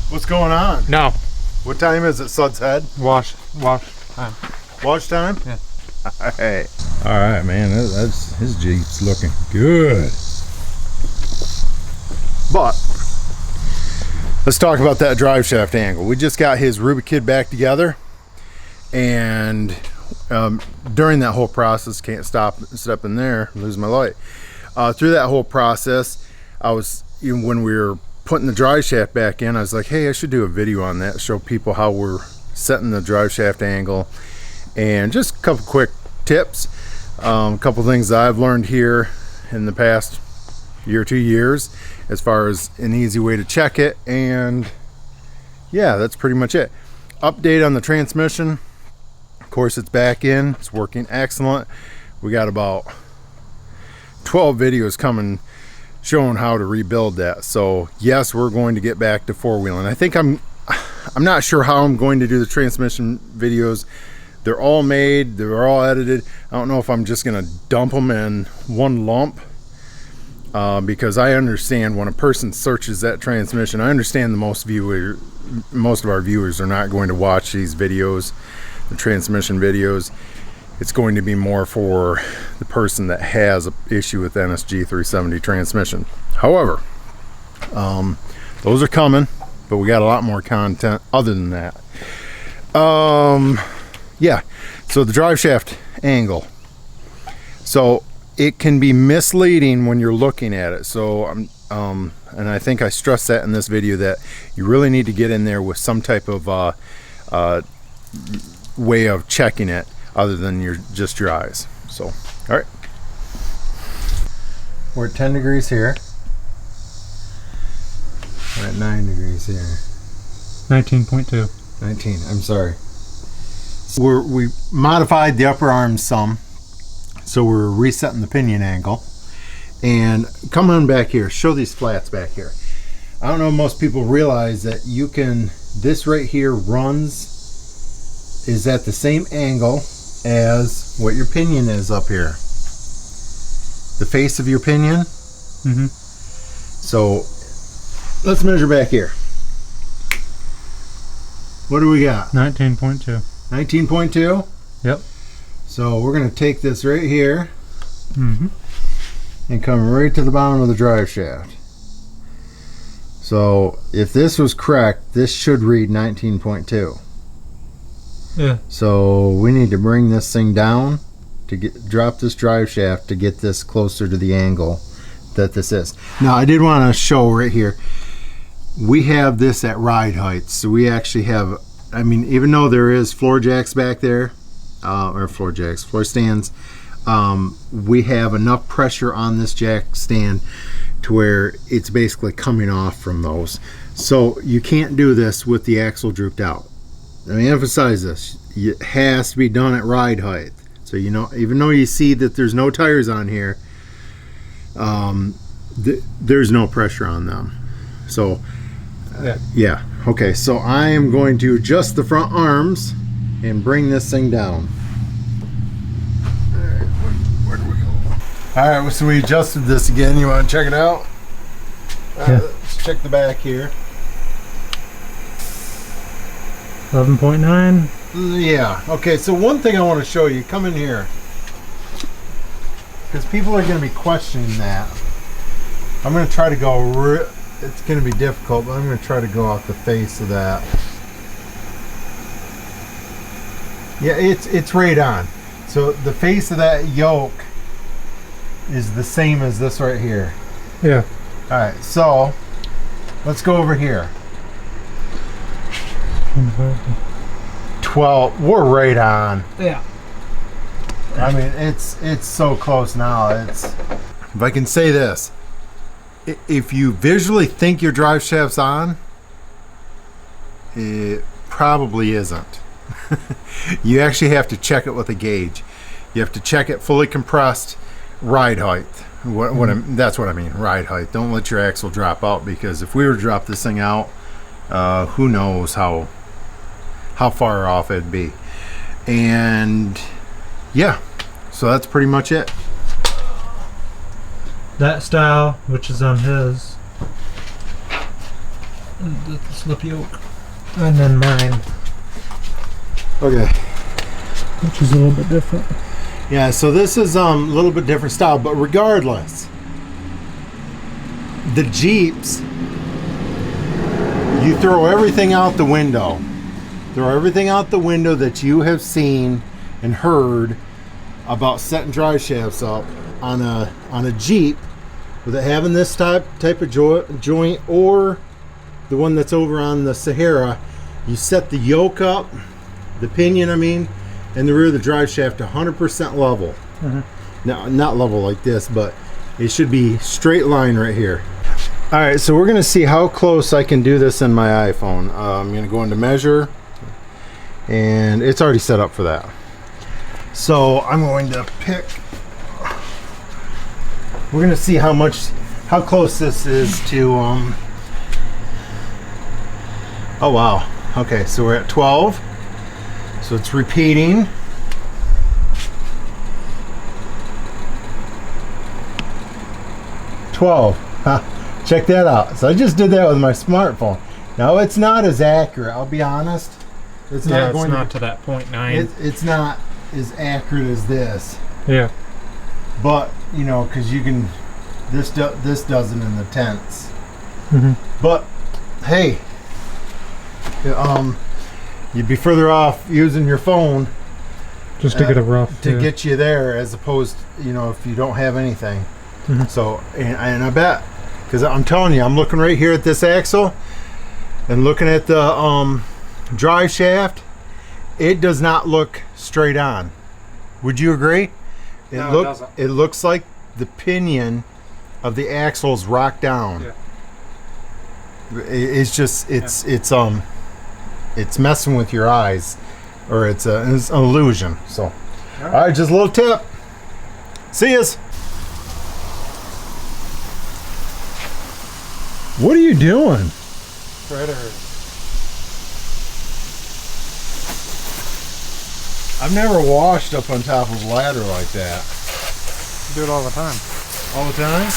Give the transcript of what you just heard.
What's going on? No. What time is it, Sud's Head? Wash time. Wash time? Yeah. Hey. All right, man. That's his Jeep's looking good. But let's talk about that drive shaft angle. We just got his Ruby Kid back together, and during that whole process, can't step in there, lose my light. Through that whole process, I was, when we were putting the drive shaft back in, I was like, hey, I should do a video on that, show people how we're setting the drive shaft angle, and just a couple quick tips, a couple things that I've learned here in the past year, 2 years, as far as an easy way to check it. And yeah, that's pretty much it. Update on the transmission. Of course, it's back in, it's working excellent. We got about 12 videos coming showing how to rebuild that. So yes, we're going to get back to four-wheeling. I think I'm not sure how I'm going to do the transmission videos. They're all made, they're all edited. I don't know if I'm just gonna dump them in one lump, because I understand when a person searches that transmission, I understand most of our viewers are not going to watch these videos, the transmission videos. It's going to be more for the person that has an issue with NSG 370 transmission. However, those are coming, but we got a lot more content other than that. Yeah, so the drive shaft angle. So it can be misleading when you're looking at it. So and I think I stressed that in this video, that you really need to get in there with some type of way of checking it other than just your eyes. So, all right. We're at 10 degrees here. We're at 9 degrees here. 19.2. 19, I'm sorry. So we modified the upper arms some. So we're resetting the pinion angle. And come on back here, show these flats back here. I don't know if most people realize that you can, this right here is at the same angle as what your pinion is up here. The face of your pinion. Mm-hmm. So let's measure back here. What do we got? 19.2. 19.2? Yep. So we're going to take this right here, mm-hmm, and come right to the bottom of the drive shaft. So if this was correct, this should read 19.2. Yeah. So we need to bring this thing down to drop this drive shaft to get this closer to the angle that this is. Now I did want to show right here, we have this at ride height. So we actually have, I mean, even though there is floor jacks back there, floor stands, we have enough pressure on this jack stand to where it's basically coming off from those. So you can't do this with the axle drooped out. Let me emphasize this. It has to be done at ride height. So, you know, even though you see that there's no tires on here, there's no pressure on them. So, yeah. Okay, so I am going to adjust the front arms and bring this thing down. All right, where do we go? All right, so we adjusted this again. You want to check it out? Yeah. Let's check the back here. 11.9. Yeah. Okay, so one thing I want to show you, come in here, because people are going to be questioning that. I'm going to try to go, it's going to be difficult, but I'm going to try to go off the face of that. Yeah, it's right on. So the face of that yoke is the same as this right here. Yeah. All right, so let's go over here. 12. We're right on. Yeah. I mean, it's so close now. It's, if I can say this, if you visually think your drive shaft's on, it probably isn't. You actually have to check it with a gauge. You have to check it fully compressed, ride height. That's what I mean, ride height. Don't let your axle drop out, because if we were to drop this thing out, who knows how far off it'd be. And yeah, so that's pretty much it. That style, which is on his, the slip yoke. And then mine, Okay. which is a little bit different. Yeah, so this is a little bit different style, but regardless, the Jeeps, you throw everything out the window. Throw everything out the window that you have seen and heard about setting drive shafts up on a Jeep, with it having this type of joint, or the one that's over on the Sahara. You set the yoke up, the pinion, I mean, and the rear of the drive shaft 100% level. Now, not level like this, but it should be straight line right here. All right, so we're gonna see how close I can do this in my iPhone. I'm gonna go into measure, and it's already set up for that. So I'm going to pick, we're gonna see how close this is to, oh wow, okay, so we're at 12. So it's repeating. Check that out. So I just did that with my smartphone. Now it's not as accurate, I'll be honest. It's not going to that 0.9. It's not as accurate as this. Yeah. But, you know, because you can, this does it in the tenths. But hey, you'd be further off using your phone Just to get a rough. to get you there, as opposed, you know, if you don't have anything. So, and I bet, because I'm telling you, I'm looking right here at this axle and looking at the drive shaft, it does not look straight on. Would you agree? No, it doesn't. It looks like the pinion of the axle's rocked down. Yeah. It's just it's messing with your eyes, or it's an illusion. So, all right, just a little tip. See yas. What are you doing? Critter. I've never washed up on top of a ladder like that. Do it all the time. All the time?